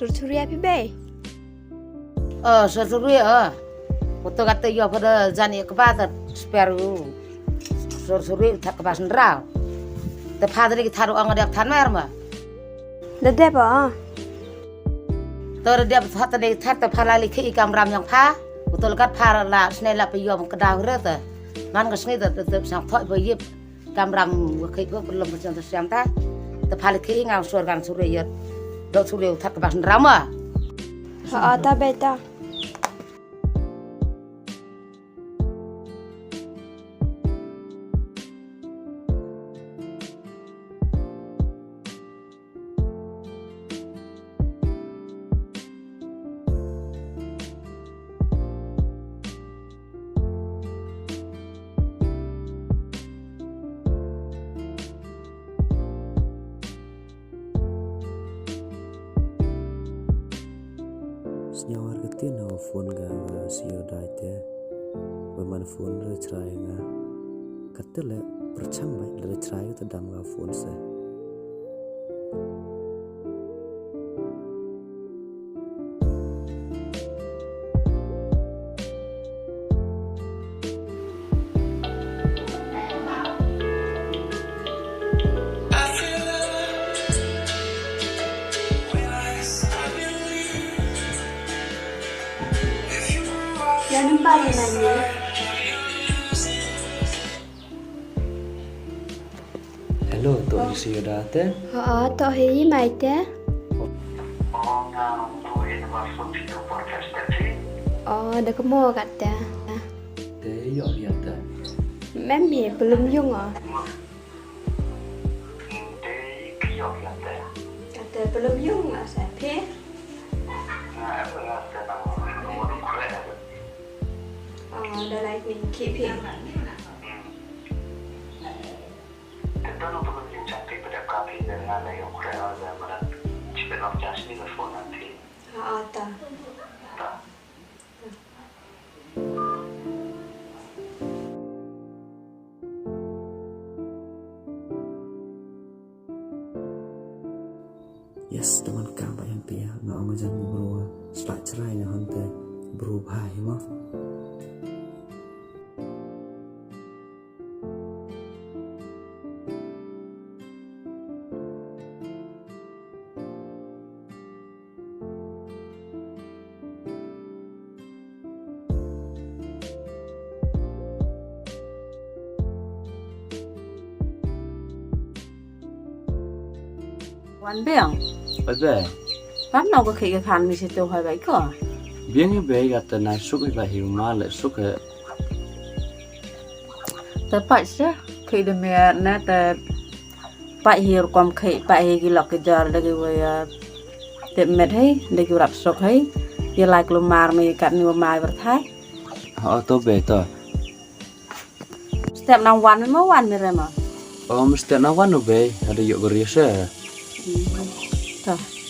Surturia pibe. Surturia Foto kata yo pada jani kepada speru Surturia tak kebasan raw Tepadri kita taruh angin dia tanmer mah Dede ba? Tor dia hata dia tar tepalali ke ikam ram yang pa Betul kat par la snela pe yo kedah rete Man kesni tetap sang thoi bayip kam ram ke belum macam tu siam ta Tepali ke ingau surgan Surya Dok Surya tak kebasan raw mah Ta beta. Senyawar ketin hawa phone ga siyo daite Berman phone le cerai nga Kata le percambai le cerai ke tedam ga phone se Jangan lupa ya nanya. Hello, tok siyo daite Tak hei mai te. Dah kemo kata. Te yo lihat ta Mami belum yung Kata belum yung sapi. Dah like mình keep him. Tentu perlu dicapai pada kami dengan yang kurang ada pada jika nak jadi telefon nanti. Ta. Yes, teman kambak yang pia Nga ongajan bro Selak cerai na hante Bro bhai ma Wan beng, Bye pam nào có khi cái khăn mi sẽ tiêu hoài vậy cơ. Bien như bé gạt tên này suốt cái hiểu mà lại suốt cái Tớ phải chứ, khi đêm mẹ nè tớ phải hiểu quan khi phải hiểu cái lọc cái giờ là cái về tiệm mệt hay, để cái rập sọc hay, giờ lại cái mà mi cắt nhiều mà vật thái. họ tôi bé tôi Step nămวันmớiวันmi rồi mà. mesti nak wanu bé ada yuk beria se Tuh.